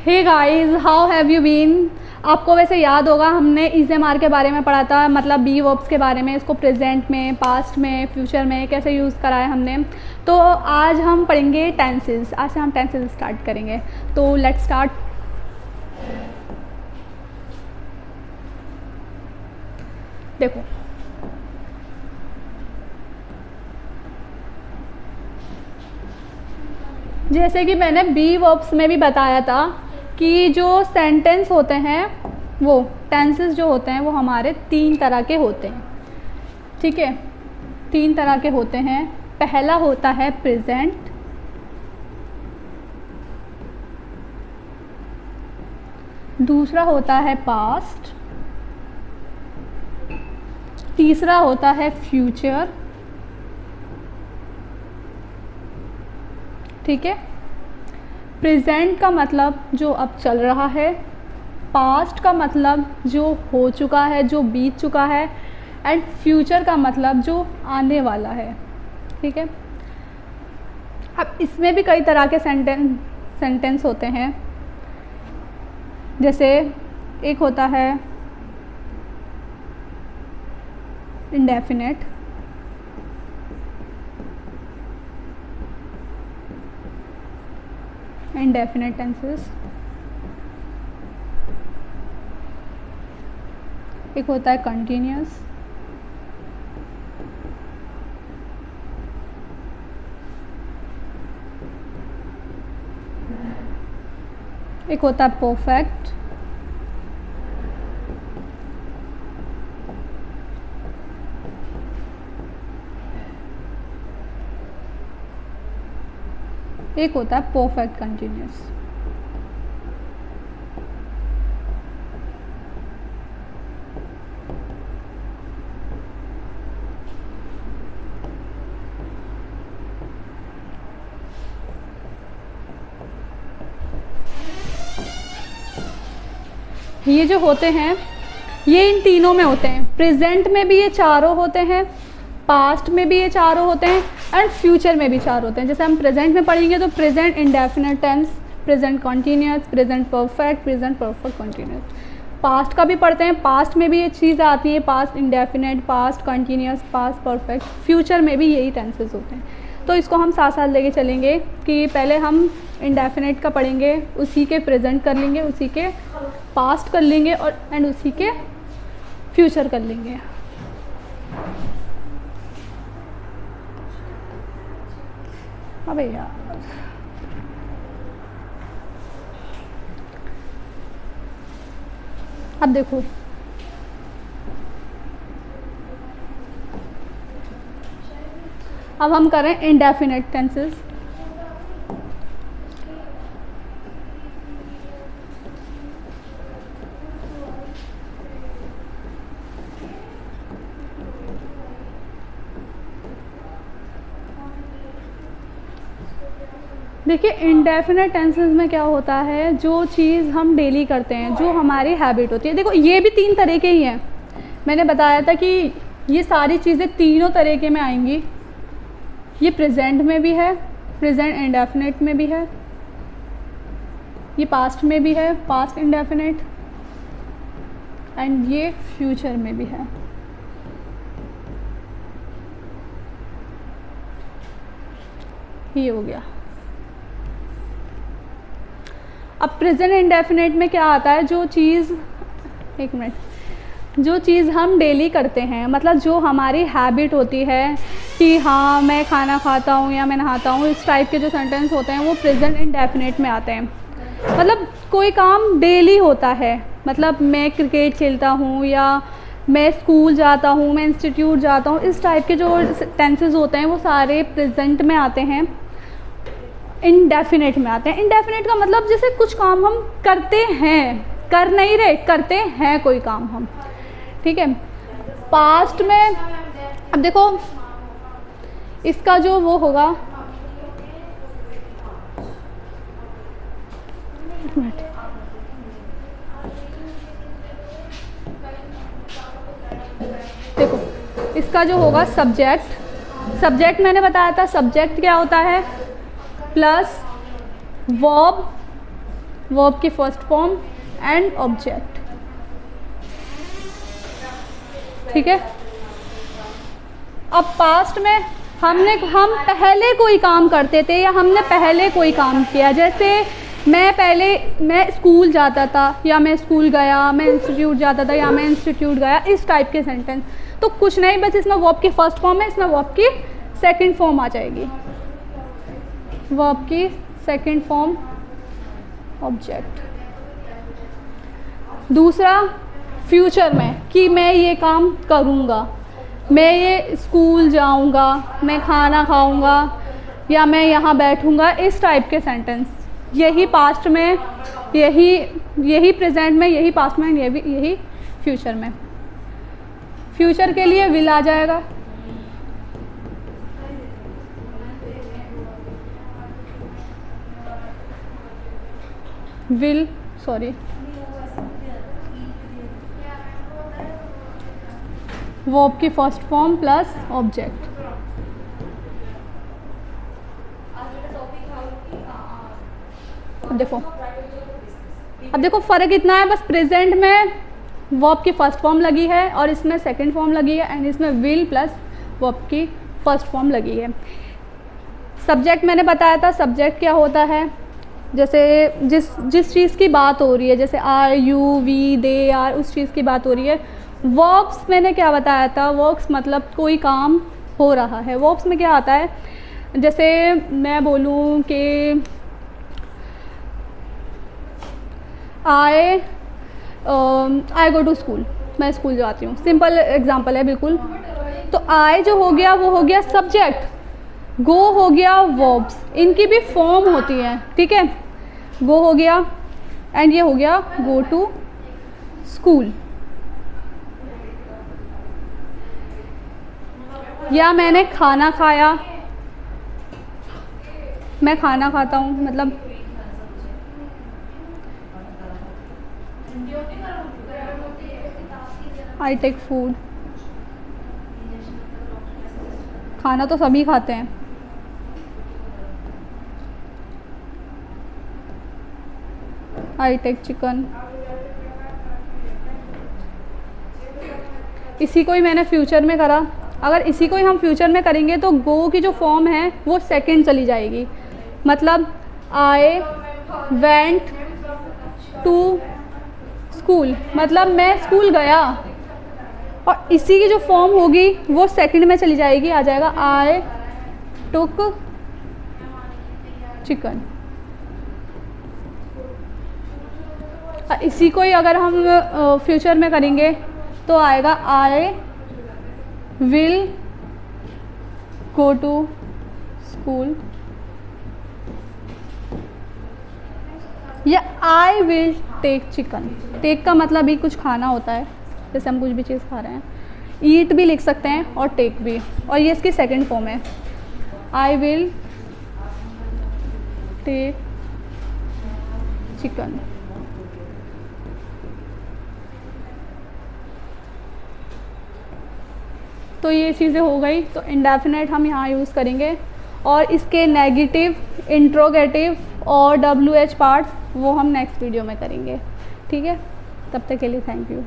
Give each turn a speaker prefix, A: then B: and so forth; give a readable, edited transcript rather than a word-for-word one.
A: Hey guys, how have you been. आपको वैसे याद होगा हमने इज़एमआर के बारे में पढ़ा था, मतलब बी वर्ब्स के बारे में, इसको प्रेजेंट में, पास्ट में, फ्यूचर में कैसे यूज़ करा है हमने। तो आज हम पढ़ेंगे टेंसेस। आज से हम टेंसेस स्टार्ट करेंगे। तो लेट्स स्टार्ट। देखो, जैसे कि मैंने बी वर्ब्स में भी बताया था कि जो सेंटेंस होते हैं, वो टेंसेस जो होते हैं वो हमारे 3 तरह के होते हैं। ठीक है, 3 तरह के होते हैं। पहला होता है प्रेजेंट, दूसरा होता है पास्ट, तीसरा होता है फ्यूचर। ठीक है, प्रेजेंट का मतलब जो अब चल रहा है, पास्ट का मतलब जो हो चुका है, जो बीत चुका है, एंड फ्यूचर का मतलब जो आने वाला है। ठीक है, अब इसमें भी कई तरह के सेंटेंस होते हैं। जैसे एक होता है इंडेफिनेट, indefinite टेंसेस। एक होता है कंटिन्यूस, एक होता है परफेक्ट, एक होता है परफेक्ट कंटिन्यूस। ये जो होते हैं ये इन तीनों में होते हैं। प्रेजेंट में भी ये चारों होते हैं, पास्ट में भी ये चारों होते हैं, एंड फ्यूचर में भी 4 होते हैं। जैसे हम प्रेजेंट में पढ़ेंगे तो present indefinite tense, present continuous, present perfect, present perfect continuous. Past का भी पढ़ते हैं, पास्ट में भी ये चीज़ आती है, past indefinite, past continuous, past perfect. Future में भी यही टेंसेस होते हैं। तो इसको हम साथ साथ लेके चलेंगे कि पहले हम इंडेफिनिट का पढ़ेंगे, उसी के प्रेजेंट कर लेंगे, उसी के पास्ट कर लेंगे और एंड उसी के फ्यूचर कर लेंगे। अबे यार, अब देखो, अब हम करें इंडेफिनिट टेंसेस। देखिए, इंडेफिनिट टेंसेस में क्या होता है, जो चीज़ हम डेली करते हैं, जो हमारी हैबिट होती है। देखो, ये भी 3 तरह के ही हैं। मैंने बताया था कि ये सारी चीज़ें तीनों तरीके में आएंगी। ये प्रेजेंट में भी है, प्रेजेंट इंडेफिनिट में भी है, ये पास्ट में भी है, पास्ट इंडेफिनिट, एंड ये फ्यूचर में भी है। ये हो गया। अब प्रेजेंट इंडेफिनिट में क्या आता है, जो चीज़, एक मिनट, जो चीज़ हम डेली करते हैं, मतलब जो हमारी हैबिट होती है कि हाँ मैं खाना खाता हूँ या मैं नहाता हूँ, इस टाइप के जो सेंटेंस होते हैं वो प्रेजेंट इंडेफिनिट में आते हैं। मतलब कोई काम डेली होता है, मतलब मैं क्रिकेट खेलता हूँ या मैं स्कूल जाता हूँ, मैं इंस्टीट्यूट जाता हूँ, इस टाइप के जो टेंसेस होते हैं वो सारे प्रेजेंट में आते हैं, इंडेफिनिट में आते हैं। इंडेफिनिट का मतलब जैसे कुछ काम हम करते हैं, कर नहीं रहे, करते हैं कोई काम हम। ठीक है, पास्ट में अब देखो, इसका जो वो होगा, एक मिनट, देखो इसका जो होगा सब्जेक्ट। सब्जेक्ट मैंने बताया था, सब्जेक्ट क्या होता है, प्लस वर्ब वर्ब की फर्स्ट फॉर्म एंड ऑब्जेक्ट। ठीक है। अब पास्ट में हम पहले कोई काम करते थे या हमने पहले कोई काम किया, जैसे मैं स्कूल जाता था या मैं स्कूल गया, मैं इंस्टीट्यूट जाता था या मैं इंस्टीट्यूट गया, इस टाइप के सेंटेंस। तो कुछ नहीं, बस इसमें वर्ब की फर्स्ट फॉर्म है, इसमें वर्ब की सेकंड फॉर्म आ जाएगी, वर्ब की सेकंड फॉर्म ऑब्जेक्ट। दूसरा फ्यूचर में कि मैं ये काम करूँगा, मैं ये स्कूल जाऊँगा, मैं खाना खाऊँगा या मैं यहाँ बैठूँगा, इस टाइप के सेंटेंस। यही पास्ट में, यही प्रेजेंट में, यही पास्ट में, यही फ्यूचर में। फ्यूचर के लिए विल आ जाएगा, विल, सॉरी, वर्ब की फर्स्ट फॉर्म प्लस ऑब्जेक्ट। अब देखो फ़र्क इतना है, बस प्रेजेंट में वर्ब की फर्स्ट फॉर्म लगी है और इसमें सेकंड फॉर्म लगी है, एंड इसमें विल प्लस वर्ब की फर्स्ट फॉर्म लगी है। सब्जेक्ट मैंने बताया था, सब्जेक्ट क्या होता है, जैसे जिस चीज़ की बात हो रही है, जैसे आई, यू, वी, दे, आर, उस चीज़ की बात हो रही है। वर्ब्स मैंने क्या बताया था, वर्ब्स मतलब कोई काम हो रहा है। वर्ब्स में क्या आता है, जैसे मैं बोलूँ कि आई गो टू स्कूल, मैं स्कूल जाती हूँ, सिंपल एग्जांपल है बिल्कुल। तो आई जो हो गया वो हो गया सब्जेक्ट, गो हो गया वर्ब्स, इनकी भी फॉर्म होती है, ठीक है। गो हो गया एंड ये हो गया गो टू स्कूल। या मैंने खाना खाया, मैं खाना खाता हूँ, मतलब आई टेक फूड, खाना तो सभी खाते हैं। I take chicken. इसी को ही मैंने फ्यूचर में करा, अगर इसी को ही हम फ्यूचर में करेंगे तो गो की जो फॉर्म है वो सेकंड चली जाएगी, मतलब आई वेंट टू स्कूल, मतलब मैं स्कूल गया, और इसी की जो फॉर्म होगी वो सेकंड में चली जाएगी, आ जाएगा आई टुक चिकन। इसी को ही अगर हम फ्यूचर में करेंगे तो आएगा I will go to school, या I will take chicken. Take का मतलब ही कुछ खाना होता है, जैसे हम कुछ भी चीज़ खा रहे हैं। ईट भी लिख सकते हैं और टेक भी, और ये इसकी सेकंड फॉर्म है, आई विल टेक चिकन। तो ये चीज़ें हो गई। तो इंडेफिनेट हम यहाँ यूज़ करेंगे, और इसके नेगेटिव, इंट्रोगेटिव और WH पार्ट्स वो हम नेक्स्ट वीडियो में करेंगे, ठीक है। तब तक के लिए थैंक यू।